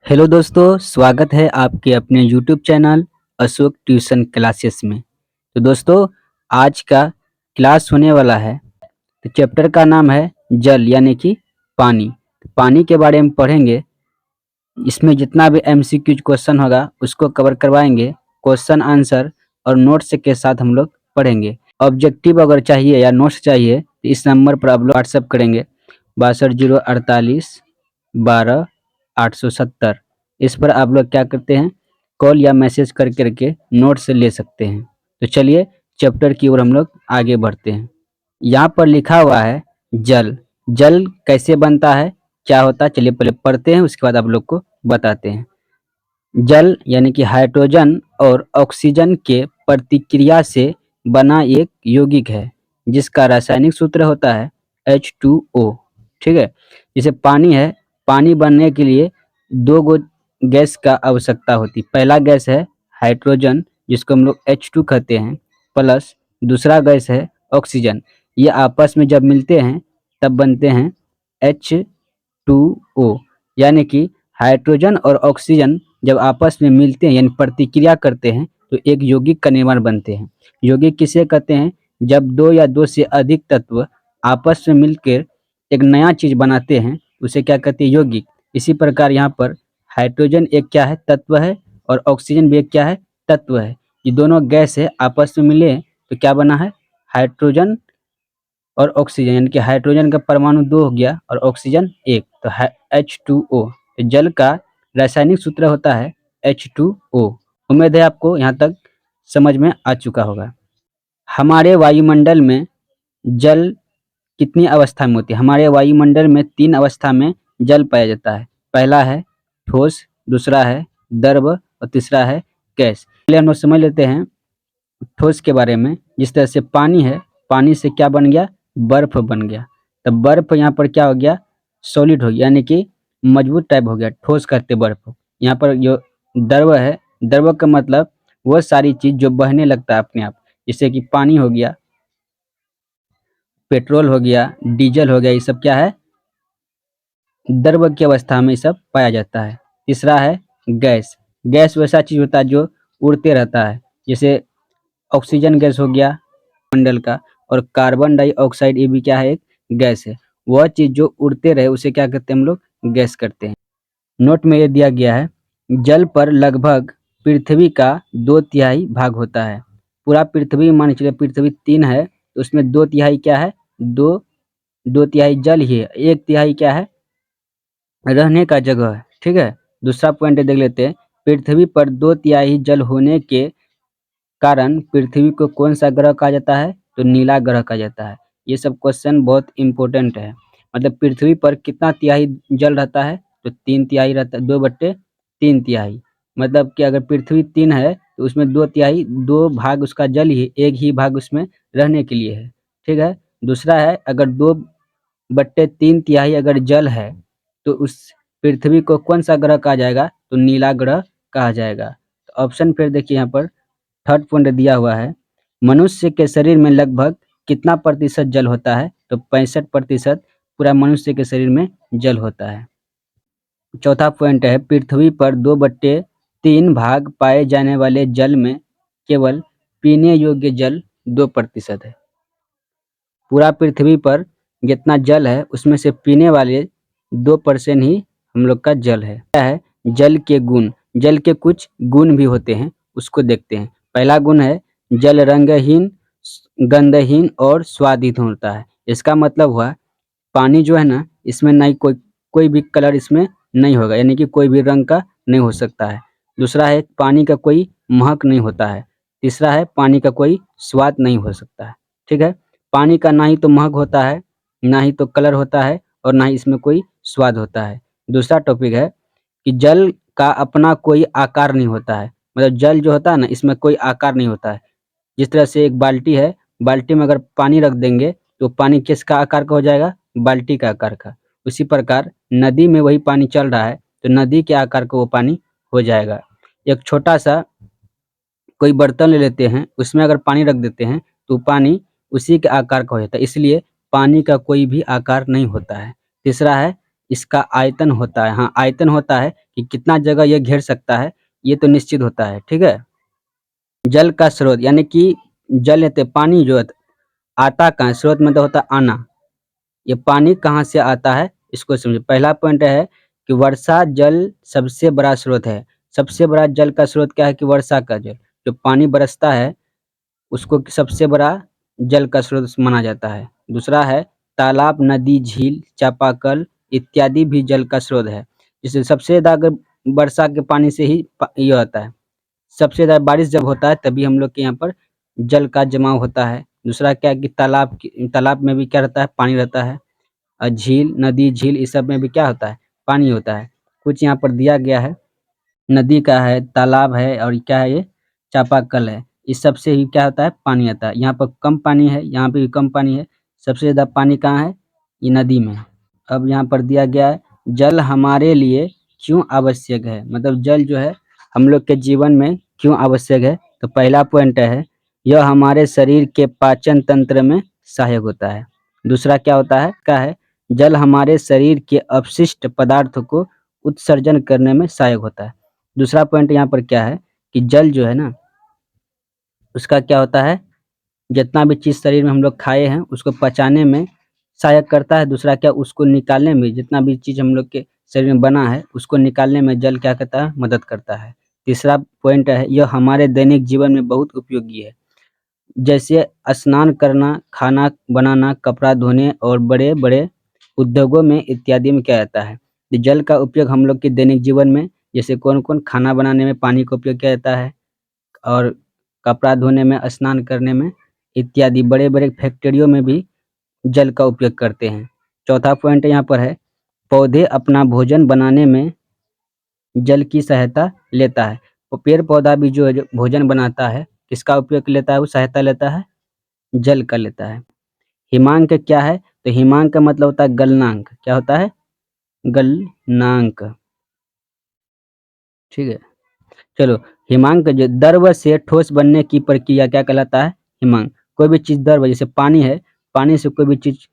Hello दोस्तों, स्वागत है आपके अपने YouTube channel Ashok tuition classes में। तो दोस्तों, आज का क्लास होने वाला है। तो चैप्टर का नाम है जल यानी कि पानी। पानी के बारे में पढ़ेंगे। इसमें जितना भी एमसीक्यू क्वेश्चन होगा उसको कवर करवाएंगे। क्वेश्चन आंसर और नोट्स के साथ हम लोग पढ़ेंगे। ऑब्जेक्टिव अगर चाहिए या नोट्स चाहिए तो इस नंबर पर आप लोग व्हाट्सअप करेंगे 62 048 12 870। इस पर आप लोग क्या करते हैं, कॉल या मैसेज कर करके नोट्स ले सकते हैं। तो चलिए चैप्टर की ओर हम लोग आगे बढ़ते हैं। यहाँ पर लिखा हुआ है जल। जल कैसे बनता है, क्या होता है, चलिए पहले पढ़ते हैं, उसके बाद आप लोग को बताते हैं। जल यानी कि हाइड्रोजन और ऑक्सीजन के प्रतिक्रिया से बना एक यौगिक है जिसका रासायनिक सूत्र होता है H2O। ठीक है। जैसे पानी है, पानी बनने के लिए दो गो गैस का आवश्यकता होती। पहला गैस है हाइड्रोजन जिसको हम लोग H2 कहते हैं, प्लस दूसरा गैस है ऑक्सीजन। ये आपस में जब मिलते हैं तब बनते हैं H2O। यानी कि हाइड्रोजन और ऑक्सीजन जब आपस में मिलते हैं यानी प्रतिक्रिया करते हैं तो एक यौगिक का निर्माण बनते हैं। यौगिक किसे कहते हैं? जब दो या दो से अधिक तत्व आपस में मिलकर एक नया चीज बनाते हैं उसे क्या कहते हैं? यौगिक। इसी प्रकार यहाँ पर हाइड्रोजन एक क्या है? तत्व है। और ऑक्सीजन भी एक क्या है? तत्व है। ये दोनों गैस है, आपस में मिले तो क्या बना है? हाइड्रोजन और ऑक्सीजन। यानी कि हाइड्रोजन का परमाणु 2 हो गया और ऑक्सीजन 1, तो H2O। तो जल का रासायनिक सूत्र होता है H2O। उम्मीद है आपको यहाँ तक समझ में आ चुका होगा। हमारे वायुमंडल में जल कितनी अवस्था में होती है? हमारे वायुमंडल में 3 अवस्था में जल पाया जाता है। पहला है ठोस, दूसरा है द्रव और तीसरा है गैस। पहले हम लोग समझ लेते हैं ठोस के बारे में। जिस तरह से पानी है, पानी से क्या बन गया? बर्फ बन गया। तब बर्फ यहाँ पर क्या हो गया? सॉलिड हो गया, यानी कि मजबूत टाइप हो गया। ठोस कहते बर्फ को। यहाँ पर जो द्रव है, द्रव का मतलब वो सारी चीज जो बहने लगता है अपने आप, जैसे कि पानी हो गया, पेट्रोल हो गया, डीजल हो गया, ये सब क्या है? द्रव की अवस्था में ये सब पाया जाता है। तीसरा है गैस। गैस वैसा चीज होता है जो उड़ते रहता है, जैसे ऑक्सीजन गैस हो गया मंडल का, और कार्बन डाइऑक्साइड ये भी क्या है? एक गैस है। वह चीज जो उड़ते रहे उसे क्या कहते हैं हम लोग? गैस करते हैं। नोट में ये दिया गया है, जल पर लगभग पृथ्वी का 2/3 भाग होता है। पूरा पृथ्वी मान चलिए पृथ्वी 3 है तो उसमें 2/3 क्या है? 2/3 जल ही है, 1/3 क्या है? रहने का जगह है। ठीक है। दूसरा पॉइंट देख लेते हैं, पृथ्वी पर 2/3 जल होने के कारण पृथ्वी को कौन सा ग्रह कहा जाता है? तो नीला ग्रह कहा जाता है। ये सब क्वेश्चन बहुत इंपॉर्टेंट है। मतलब पृथ्वी पर कितना तिहाई जल रहता है? तो 3/3 रहता है, 2/3। मतलब कि अगर पृथ्वी 3 है तो उसमें 2/3, 2 भाग उसका जल ही, 1 ही भाग उसमें रहने के लिए है। ठीक है। दूसरा है, अगर 2/3 अगर जल है तो उस पृथ्वी को कौन सा ग्रह कहा जाएगा? तो नीला ग्रह कहा जाएगा। तो ऑप्शन फिर देखिए यहाँ पर थर्ड पॉइंट दिया हुआ है, मनुष्य के शरीर में लगभग कितना प्रतिशत जल होता है? तो 65% पूरा मनुष्य के शरीर में जल होता है। चौथा पॉइंट है, पृथ्वी पर 2/3 भाग पाए जाने वाले जल में केवल पीने योग्य जल 2% है। पूरा पृथ्वी पर जितना जल है उसमें से पीने वाले 2% ही हम लोग का जल है। क्या है? जल के गुण। जल के कुछ गुण भी होते हैं, उसको देखते हैं। पहला गुण है, जल रंगहीन, गंधहीन और स्वादहीन होता है। इसका मतलब हुआ पानी जो है ना, इसमें नहीं कोई कोई भी कलर इसमें नहीं होगा, यानी कि कोई भी रंग का नहीं हो सकता है। दूसरा है, पानी का कोई महक नहीं होता है। तीसरा है, पानी का कोई स्वाद नहीं हो सकता है। ठीक है। पानी का ना ही तो महक होता है, ना ही तो कलर होता है, और ना ही इसमें कोई स्वाद होता है। दूसरा टॉपिक है कि जल का अपना कोई आकार नहीं होता है। मतलब जल जो होता है ना, इसमें कोई आकार नहीं होता है। जिस तरह से एक बाल्टी है, बाल्टी में अगर पानी रख देंगे तो पानी किसका आकार का हो जाएगा? बाल्टी का आकार का। उसी प्रकार नदी में वही पानी चल रहा है तो नदी के आकार का वो पानी हो जाएगा। एक छोटा सा कोई बर्तन ले लेते हैं, उसमें अगर पानी रख देते हैं तो पानी उसी के आकार का हो जाता है। इसलिए पानी का कोई भी आकार नहीं होता है। तीसरा है, इसका आयतन होता है। हाँ, आयतन होता है कि कितना जगह ये घेर सकता है, ये तो निश्चित होता है, ठीक है। जल का स्रोत यानी कि जल लेते पानी जो आता कहाँ है, स्रोत मतलब होता है आना। ये पानी कहाँ से आता है इसको समझिए। पहला पॉइंट है कि वर्षा जल सबसे बड़ा स्रोत है। सबसे बड़ा जल का स्रोत क्या है कि वर्षा का जल, जो पानी बरसता है उसको सबसे बड़ा जल का स्रोत माना जाता है। दूसरा है तालाब, नदी, झील, चापाकल इत्यादि भी जल का स्रोत है। जिससे सबसे ज़्यादा अगर वर्षा के पानी से ही ये होता है। सबसे ज़्यादा बारिश जब होता है तभी हम लोग के यहाँ पर जल का जमाव होता है। दूसरा क्या है कि तालाब में भी क्या रहता है, पानी रहता है। झील, नदी, झील इस सब में भी क्या होता है, पानी होता है। कुछ यहाँ पर दिया गया है, नदी का है, तालाब है और क्या है ये चापाकल है। इस सब से ही क्या होता है, पानी आता है। यहाँ पर कम पानी है, यहाँ पे भी कम पानी है। सबसे ज़्यादा पानी कहाँ है, ये नदी में है। अब यहाँ पर दिया गया है जल हमारे लिए क्यों आवश्यक है, मतलब जल जो है हम लोग के जीवन में क्यों आवश्यक है। तो पहला पॉइंट है यह हमारे शरीर के पाचन तंत्र में सहायक होता है। दूसरा क्या होता है, क्या है, जल हमारे शरीर के अपशिष्ट पदार्थों को उत्सर्जन करने में सहायक होता है। दूसरा पॉइंट यहाँ पर क्या है कि जल जो है ना उसका क्या होता है, जितना भी चीज़ शरीर में हम लोग खाए हैं उसको पचाने में सहायक करता है। दूसरा क्या, उसको निकालने में, जितना भी चीज़ हम लोग के शरीर में बना है उसको निकालने में जल क्या करता है, मदद करता है। तीसरा पॉइंट है यह हमारे दैनिक जीवन में बहुत उपयोगी है। जैसे स्नान करना, खाना बनाना, कपड़ा धोने और बड़े बड़े उद्योगों में इत्यादि में क्या जाता है। तो जल का उपयोग हम लोग के दैनिक जीवन में जैसे कौन कौन, खाना बनाने में पानी का उपयोग किया जाता है और कपड़ा धोने में, स्नान करने में इत्यादि। बड़े बड़े फैक्ट्रियों में भी जल का उपयोग करते हैं। चौथा पॉइंट यहाँ पर है पौधे अपना भोजन बनाने में जल की सहायता लेता है। तो पेड़ पौधा भी जो है जो भोजन बनाता है किसका उपयोग लेता है, वो सहायता लेता है, जल का लेता है। हिमांक क्या है, तो हिमांक का मतलब होता है गलनांक। क्या होता है, गलनांक, ठीक है। चलो, हिमांक जो द्रव से ठोस बनने की प्रक्रिया क्या कहलाता है, हिमांक। कोई भी चीज द्रव, जैसे पानी है, पानी से कोई भी चीज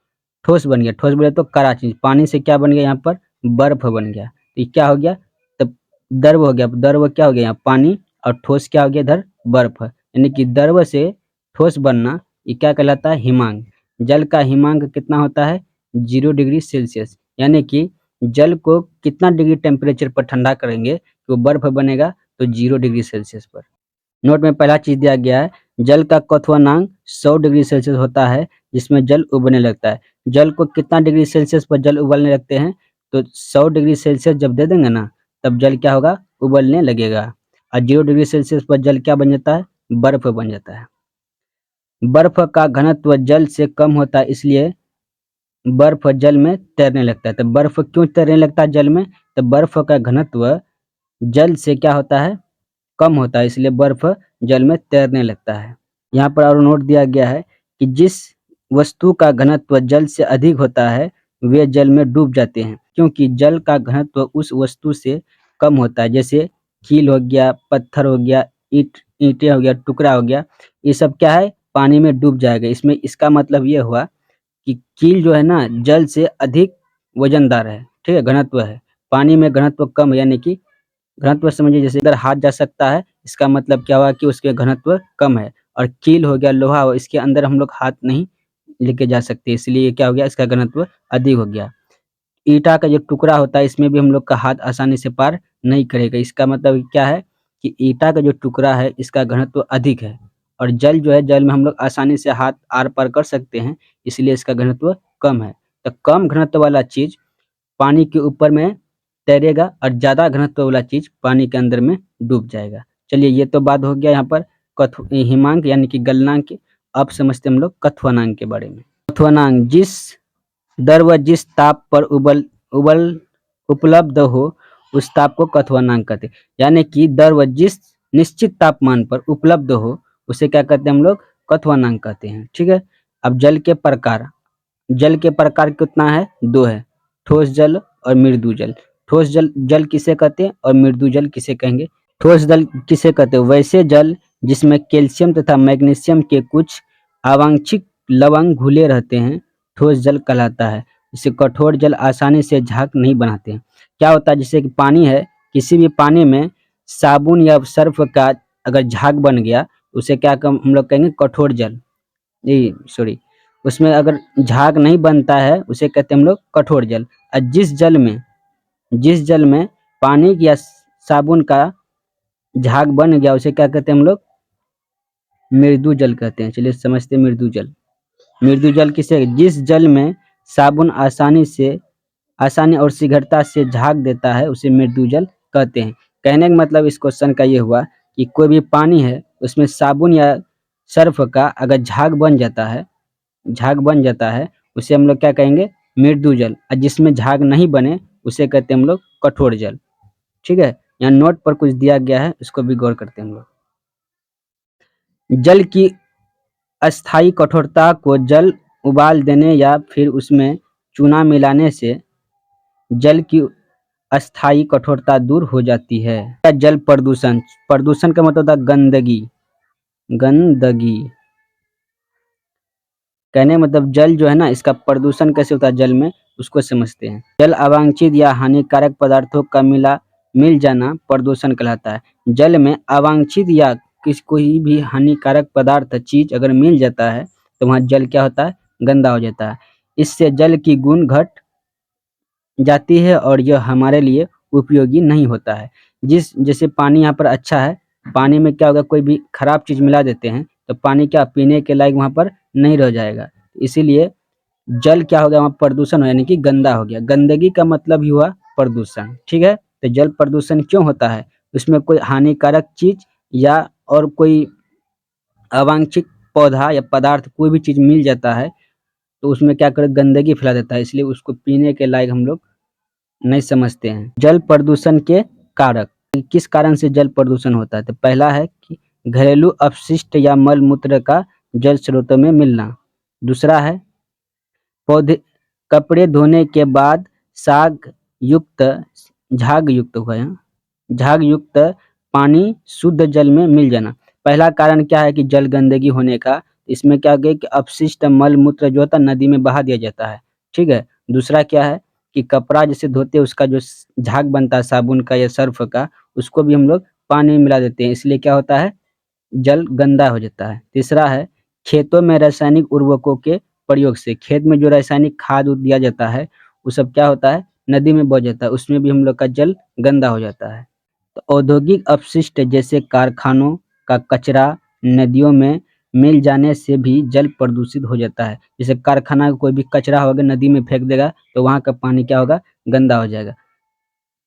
ठोस बन गया, ठोस बोले तो कड़ा चीज, पानी से क्या बन गया यहाँ पर, बर्फ बन गया। तो ये क्या हो गया, तब द्रव हो गया। द्रव क्या हो गया यहाँ, पानी, और ठोस क्या हो गया इधर, बर्फ। यानी कि द्रव से ठोस बनना ये क्या कहलाता है, हिमांक। जल का हिमांक कितना होता है, 0 डिग्री सेल्सियस। यानी कि जल को कितना डिग्री टेम्परेचर पर ठंडा करेंगे तो बर्फ बनेगा, तो 0 डिग्री सेल्सियस पर। नोट में पहला चीज दिया गया है जल का क्वथनांक 100 डिग्री सेल्सियस होता है जिसमें जल उबलने लगता है। जल को कितना डिग्री सेल्सियस पर जल उबलने लगते हैं, तो 100 डिग्री सेल्सियस जब दे देंगे ना तब जल क्या होगा, उबलने लगेगा। और 0 डिग्री सेल्सियस पर जल क्या बन जाता है, बर्फ बन जाता है। बर्फ का घनत्व जल से कम होता है इसलिए बर्फ जल में तैरने लगता है। तो बर्फ क्यों तैरने लगता है जल में, तो बर्फ का घनत्व जल से क्या होता है, कम होता है, इसलिए बर्फ जल में तैरने लगता है। यहाँ पर और नोट दिया गया है कि जिस वस्तु का घनत्व जल से अधिक होता है वे जल में डूब जाते हैं, क्योंकि जल का घनत्व उस वस्तु से कम होता है। जैसे कील हो गया, पत्थर हो गया, ईंटें हो गया, टुकड़ा हो गया, ये सब क्या है, पानी में डूब जाएगा। इसमें इसका मतलब ये हुआ कि कील जो है ना जल से अधिक वजनदार है, ठीक है, घनत्व है। पानी में घनत्व कम है, यानी कि घनत्व समझिए जैसे इधर हाथ जा सकता है, इसका मतलब क्या हुआ कि उसके घनत्व कम है। और कील हो गया, लोहा हो, इसके अंदर हम लोग हाथ नहीं लेके जा सकते, इसलिए क्या हो गया, इसका घनत्व अधिक हो गया। ईंटा का जो टुकड़ा होता है इसमें भी हम लोग का हाथ आसानी से पार नहीं करेगा। इसका मतलब क्या है कि ईंटा का जो टुकड़ा है इसका घनत्व अधिक है, और जल जो है, जल में हम लोग आसानी से हाथ आर पार कर सकते हैं, इसलिए इसका घनत्व कम है। तो कम घनत्व वाला चीज पानी के ऊपर में तैरेगा और ज़्यादा घनत्व वाला चीज़ पानी के अंदर में डूब जाएगा। चलिए ये तो बात हो गया यहाँ पर हिमांक यानी कि गलनांक की। अब समझते हैं हम लोग क्वथनांक के बारे में। क्वथनांक जिस द्रव जिस ताप पर उबल उबल उपलब्ध हो उस ताप को क्वथनांक कहते हैं। यानी कि द्रव जिस निश्चित तापमान पर उपलब्ध हो उसे क्या कहते हैं हम लोग, क्वथनांक कहते हैं, ठीक है। अब जल के प्रकार, जल के प्रकार कितना है, दो है, ठोस जल और मृदु जल। ठोस जल जल किसे कहते हैं और मृदु जल किसे कहेंगे। ठोस जल किसे कहते हैं, वैसे जल जिसमें कैल्शियम तथा मैग्नीशियम के कुछ आवांशिक लवण घुले रहते हैं ठोस जल कहलाता है। इससे कठोर जल आसानी से झाग नहीं बनाते हैं। क्या होता है, जैसे कि पानी है, किसी भी पानी में साबुन या सर्फ का अगर झाग बन गया, उसे क्या हम लोग कहेंगे कठोर जल, जी सॉरी, उसमें अगर झाग नहीं बनता है उसे कहते हैं हम लोग कठोर जल। और जिस जल में पानी या साबुन का झाग बन गया उसे क्या कहते हैं हम लोग मृदु जल कहते हैं। चलिए समझते हैं मृदु जल। मृदु जल किसे, जिस जल में साबुन आसानी और शीघ्रता से झाग देता है उसे मृदु जल कहते हैं। कहने का मतलब इस क्वेश्चन का ये हुआ कि कोई भी पानी है उसमें साबुन या सर्फ का अगर झाग बन जाता है उसे हम लोग क्या कहेंगे मृदु जल, और जिसमें झाग नहीं बने उसे कहते हैं हम लोग कठोर जल। ठीक है, यहाँ नोट पर कुछ दिया गया है, उसको भी गौर करते हैं हम लोग। जल की अस्थायी कठोरता को जल उबाल देने या फिर उसमें चूना मिलाने से जल की अस्थायी कठोरता दूर हो जाती है। जल प्रदूषण, प्रदूषण का मतलब होता है गंदगी। कहने का मतलब जल जो है ना, इसका प्रदूषण कैसे होता है जल में, उसको समझते हैं। जल अवांछित या हानिकारक पदार्थों का मिल जाना प्रदूषण कहलाता है। जल में अवांछित या कोई भी हानिकारक पदार्थ चीज अगर मिल जाता है तो वहाँ जल क्या होता है, गंदा हो जाता है। इससे जल की गुण घट जाती है और यह हमारे लिए उपयोगी नहीं होता है। जैसे पानी यहाँ पर अच्छा है, पानी में क्या होगा, कोई भी खराब चीज मिला देते हैं तो पानी क्या पीने के लायक वहाँ पर नहीं रह जाएगा। इसीलिए जल क्या हो गया, वहाँ प्रदूषण हो, यानी कि गंदा हो गया। गंदगी का मतलब ही हुआ प्रदूषण। ठीक है, तो जल प्रदूषण क्यों होता है, उसमें कोई हानिकारक चीज या और कोई अवांछित पौधा या पदार्थ कोई भी चीज मिल जाता है तो उसमें क्या करे, गंदगी फैला देता है, इसलिए उसको पीने के लायक हम लोग नहीं समझते हैं। जल प्रदूषण के कारक, किस कारण से जल प्रदूषण होता है, तो पहला है कि घरेलू अपशिष्ट या मल मूत्र का जल स्रोतों में मिलना। दूसरा है पौधे कपड़े धोने के बाद साग युक्त झाग युक्त हुआ है झाग युक्त पानी शुद्ध जल में मिल जाना। पहला कारण क्या है कि जल गंदगी होने का, इसमें क्या हो गया कि अपशिष्ट मल मूत्र जो होता है नदी में बहा दिया जाता है। ठीक है, दूसरा क्या है कि कपड़ा जैसे धोते हैं उसका जो झाग बनता है साबुन का या सर्फ का, उसको भी हम लोग पानी में मिला देते हैं, इसलिए क्या होता है जल गंदा हो जाता है। तीसरा है खेतों में रासायनिक उर्वरकों के प्रयोग से, खेत में जो रासायनिक खाद दिया जाता है वो सब क्या होता है नदी में बह जाता है, उसमें भी हम लोग का जल गंदा हो जाता है। तो औद्योगिक अपशिष्ट जैसे कारखानों का कचरा नदियों में मिल जाने से भी जल प्रदूषित हो जाता है। जैसे कारखाना का कोई भी कचरा होगा नदी में फेंक देगा तो वहाँ का पानी क्या होगा, गंदा हो जाएगा।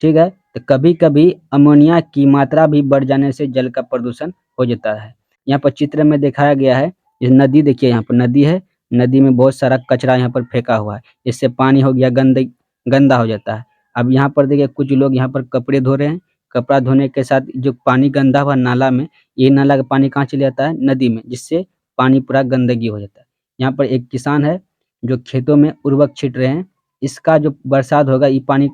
ठीक है, तो कभी कभी अमोनिया की मात्रा भी बढ़ जाने से जल का प्रदूषण हो जाता है। यहाँ पर चित्र में दिखाया गया है, ये नदी देखिए, यहाँ पर नदी है, नदी में बहुत सारा कचरा यहाँ पर फेंका हुआ है, इससे पानी हो गया गंदा हो जाता है। अब यहाँ पर देखिए कुछ लोग यहाँ पर कपड़े धो रहे हैं, कपड़ा धोने के साथ जो पानी गंदा हुआ नाला में, ये नाला का पानी कहाँ चले जाता है नदी में, जिससे पानी पूरा गंदगी हो जाता है। यहाँ पर एक किसान है जो खेतों में उर्वरक छींट रहे हैं, इसका जो बरसात होगा ये पानी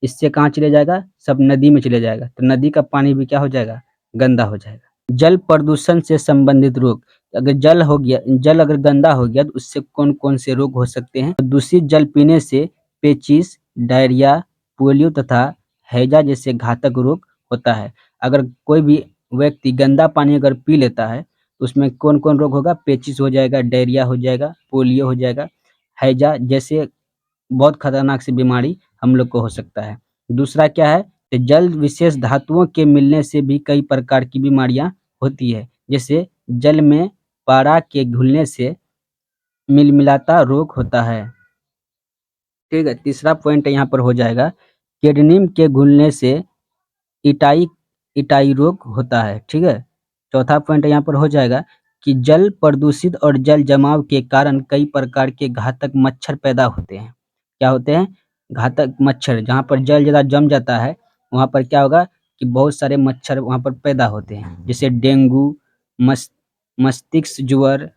इससे कहाँ चले जाएगा, सब नदी में चले जाएगा, तो नदी का पानी भी क्या हो जाएगा, गंदा हो जाएगा। जल प्रदूषण से संबंधित रोग, अगर जल अगर गंदा हो गया तो उससे कौन कौन से रोग हो सकते हैं, तो दूषित जल पीने से पेचिस, डायरिया, पोलियो तथा हैजा जैसे घातक रोग होता है। अगर कोई भी व्यक्ति गंदा पानी अगर पी लेता है तो उसमें कौन कौन रोग होगा, पेचिस हो जाएगा, डायरिया हो जाएगा, पोलियो हो जाएगा, हैजा जैसे बहुत खतरनाक सी बीमारी हम लोग को हो सकता है। दूसरा क्या है, तो जल विशेष धातुओं के मिलने से भी कई प्रकार की बीमारियां होती है, जैसे जल में पारा के घुलने से मिलमिलाता रोग होता है। ठीक है, तीसरा पॉइंट यहाँ पर हो जाएगा किडनी के घुलने से इटाई इटाई रोग होता है। ठीक है, चौथा पॉइंट यहाँ पर हो जाएगा कि जल प्रदूषित और जल जमाव के कारण कई प्रकार के घातक मच्छर पैदा होते हैं। क्या होते हैं, घातक मच्छर, जहाँ पर जल ज़्यादा जम जाता है वहाँ पर क्या होगा कि बहुत सारे मच्छर वहाँ पर पैदा होते हैं, जैसे डेंगू, मस्तिष्क ज्वर,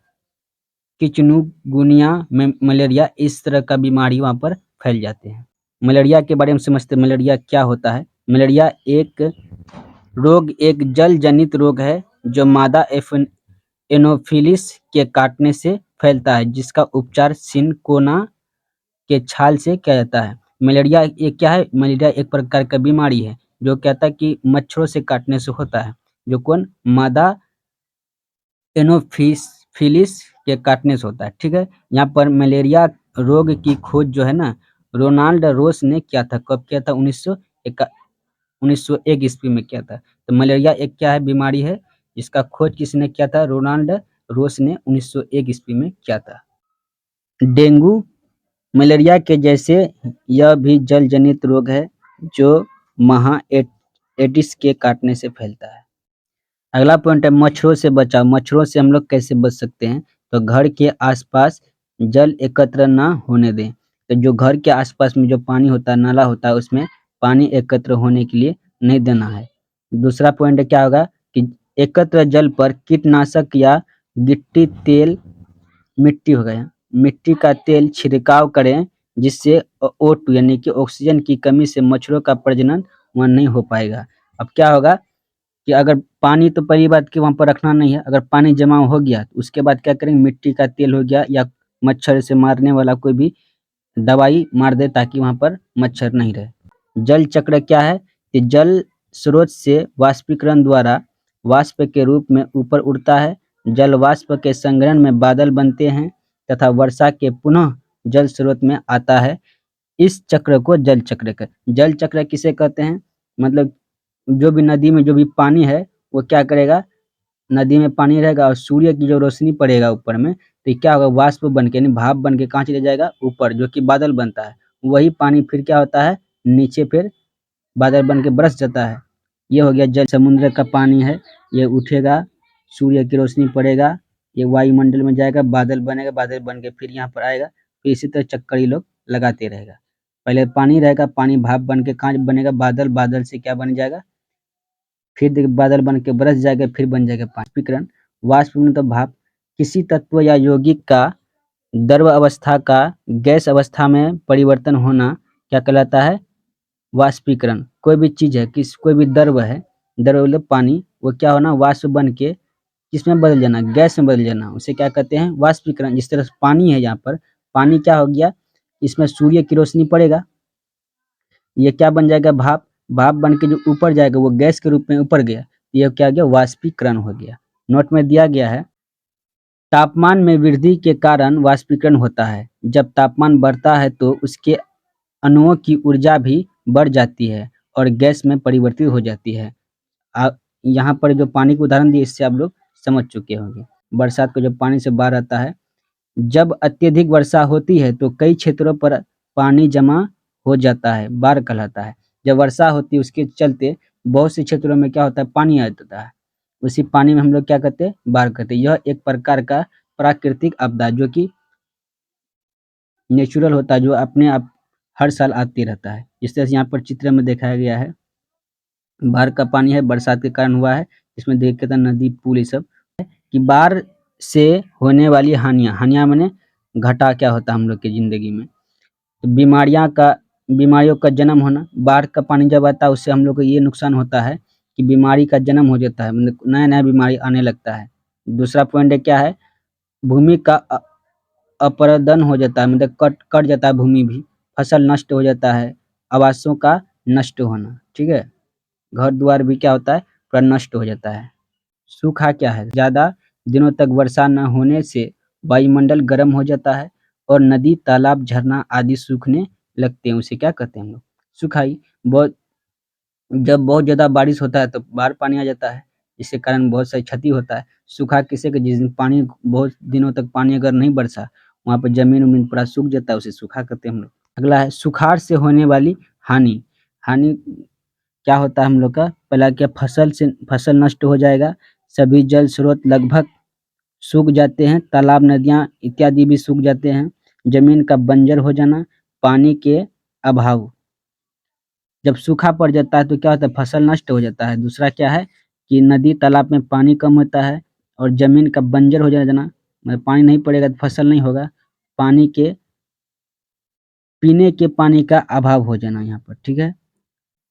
चिकनगुनिया, मलेरिया, इस तरह का बीमारी वहाँ पर फैल जाते हैं। मलेरिया के बारे में समझते हैं, मलेरिया क्या होता है। मलेरिया एक जल जनित रोग है जो मादा एनोफिलिस के काटने से फैलता है, जिसका उपचार सिनकोना के छाल से क्या जाता है? मलेरिया एक क्या है? मलेरिया एक प्रकार का बीमारी है जो कहता है कि मच्छरों से काटने से होता है। जो कौन? मादा एनोफिलिस के काटने से होता है। ठीक है, यहाँ पर मलेरिया रोग की खोज जो है ना, रोनाल्ड रोस ने किया था। कब किया था? 1901 ईस्वी में किया था। तो मलेरिया एक क्या है? बीमारी है जिसका खोज किसने किया था? रोनाल्ड रोस ने 1901 ईस्वी में किया था। डेंगू मलेरिया के जैसे यह भी जल जनित रोग है जो एडिस के काटने से फैलता है। अगला पॉइंट है मच्छरों से बचाव। मच्छरों से हम लोग कैसे बच सकते हैं? तो घर के आसपास जल एकत्र ना होने दें। तो जो घर के आसपास में जो पानी होता है, नाला होता है, उसमें पानी एकत्र होने के लिए नहीं देना है। दूसरा पॉइंट क्या होगा कि एकत्र जल पर कीटनाशक या गिट्टी तेल मिट्टी हो गया, मिट्टी का तेल छिड़काव करें जिससे O2 यानी कि ऑक्सीजन की कमी से मच्छरों का प्रजनन वहाँ नहीं हो पाएगा। अब क्या होगा कि अगर पानी तो पहली बात कि वहाँ पर रखना नहीं है, अगर पानी जमा हो गया तो उसके बाद क्या करेंगे? मिट्टी का तेल हो गया या मच्छर से मारने वाला कोई भी दवाई मार दे ताकि वहाँ पर मच्छर नहीं रहे। जल चक्र क्या है? कि जल स्रोत से वाष्पीकरण द्वारा वाष्प के रूप में ऊपर उड़ता है। जल वाष्प के संग्रहण में बादल बनते हैं तथा वर्षा के पुनः जल स्रोत में आता है। इस चक्र को जल चक्र किसे कहते हैं? मतलब जो भी नदी में जो भी पानी है वो क्या करेगा? नदी में पानी रहेगा और सूर्य की जो रोशनी पड़ेगा ऊपर में तो ये क्या होगा? वाष्प बन के यानी भाप बन के कहाँ चले जाएगा? ऊपर, जो कि बादल बनता है। वही पानी फिर क्या होता है? नीचे फिर बादल बन के बरस जाता है। ये हो गया जल। समुद्र का पानी है, ये उठेगा, सूर्य की रोशनी पड़ेगा, ये वायुमंडल में जाएगा, बादल बनेगा, बादल बन के फिर यहाँ पर आएगा। फिर इसी तरह चक्कर ये लोग लगाते रहेगा। पहले पानी रहेगा, पानी भाप बन के कहाँ बनेगा? बादल, बादल से क्या बन जाएगा? फिर देखिए बादल बन के बरस जाएगा, फिर बन जाएगा वाष्पीकरण। वाष्पीकरण तो भाप। किसी तत्व या यौगिक का द्रव अवस्था का गैस अवस्था में परिवर्तन होना क्या कहलाता है? वाष्पीकरण। कोई भी चीज है, कोई भी द्रव है, द्रव मतलब पानी, वो क्या होना? वाष्प बन के किसमें बदल जाना? गैस में बदल जाना, उसे क्या कहते हैं? वाष्पीकरण। जिस तरह से पानी है, यहाँ पर पानी क्या हो गया? इसमें सूर्य की रोशनी पड़ेगा, ये क्या बन जाएगा? भाप। भाप बन के जो ऊपर जाएगा वो गैस के रूप में ऊपर गया, ये क्या गया? वाष्पीकरण हो गया। नोट में दिया गया है, तापमान में वृद्धि के कारण वाष्पीकरण होता है। जब तापमान बढ़ता है तो उसके अणुओं की ऊर्जा भी बढ़ जाती है और गैस में परिवर्तित हो जाती है। यहाँ पर जो पानी का उदाहरण दिए इससे आप लोग समझ चुके होंगे। बरसात को जब पानी से बाढ़ आता है, जब अत्यधिक वर्षा होती है तो कई क्षेत्रों पर पानी जमा हो जाता है, बाढ़ कहलाता है। जब वर्षा होती है उसके चलते बहुत से क्षेत्रों में क्या होता है? पानी आ जाता है। उसी पानी में हम लोग क्या कहते हैं? बाढ़ कहते हैं। यह एक प्रकार का प्राकृतिक आपदा जो कि नेचुरल होता है, जो अपने आप हर साल आते रहता है। इस तरह से यहाँ पर चित्र में दिखाया गया है, बाढ़ का पानी है, बरसात के कारण हुआ है। इसमें देख के नदी, पुल, ये सब कि बाढ़ से होने वाली हानियाँ, हानियाँ माने घाटा क्या होता है हम लोग की जिंदगी में? तो बीमारियों का जन्म होना। बाढ़ का पानी जब आता है उससे हम लोग को ये नुकसान होता है कि बीमारी का जन्म हो जाता है, मतलब नया नया बीमारी आने लगता है। दूसरा पॉइंट है क्या है? भूमि का अपरदन हो जाता है, मतलब कट कट जाता है भूमि भी, फसल नष्ट हो जाता है, आवासों का नष्ट होना। ठीक है, घर द्वार भी क्या होता है? पूरा नष्ट हो जाता है। सूखा क्या है? ज्यादा दिनों तक वर्षा न होने से वायुमंडल गर्म हो जाता है और नदी, तालाब, झरना आदि सूखने लगते हैं। उसे क्या कहते हैं हम लोग? सुखाई। बहुत जब बहुत ज्यादा बारिश होता है तो बाढ़ पानी आ जाता है, इसके कारण बहुत सारी क्षति होता है। सूखा किसे के? जिस दिन पानी बहुत दिनों तक पानी अगर नहीं बरसा, वहाँ पर जमीन उमीन पूरा सूख जाता है, उसे सूखा कहते हैं हम लोग। अगला है सुखाड़ से होने वाली हानि। हानि क्या होता है हम लोग का? पहला क्या? फसल नष्ट हो जाएगा, सभी जल स्रोत लगभग सूख जाते हैं, तालाब, नदियाँ इत्यादि भी सूख जाते हैं, जमीन का बंजर हो जाना, पानी के अभाव। जब सूखा पड़ जाता है तो क्या होता है? फसल नष्ट हो जाता है। दूसरा क्या है कि नदी, तालाब में पानी कम होता है और जमीन का बंजर हो जाना, मतलब पानी नहीं पड़ेगा तो फसल नहीं होगा। पानी के पीने के पानी का अभाव हो जाना यहाँ पर। ठीक है,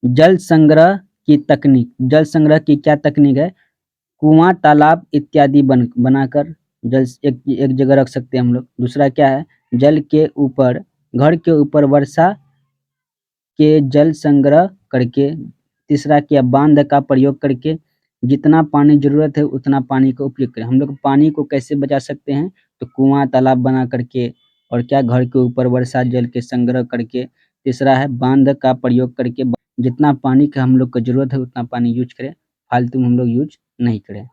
जल संग्रह की तकनीक। जल संग्रह की क्या तकनीक है? कुआं, तालाब इत्यादि बनाकर जल एक एक जगह रख सकते हैं हम लोग। दूसरा क्या है? जल के ऊपर घर के ऊपर वर्षा के जल संग्रह करके, तीसरा किया बांध का प्रयोग करके, जितना पानी जरूरत है उतना पानी का उपयोग करें। हम लोग पानी को कैसे बचा सकते हैं, तो कुआं तालाब बना करके, और क्या घर के ऊपर वर्षा जल के संग्रह करके, तीसरा है बांध का प्रयोग करके, जितना पानी का हम लोग को जरूरत है उतना पानी यूज करें, फालतू में हम लोग यूज नहीं करें।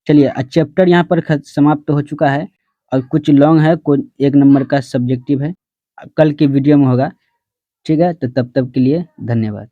चलिए चैप्टर यहाँ पर समाप्त हो चुका है, और कुछ लॉन्ग है, कोई 1 नंबर का सब्जेक्टिव है, कल की वीडियो में होगा। ठीक है, तो तब तक के लिए धन्यवाद।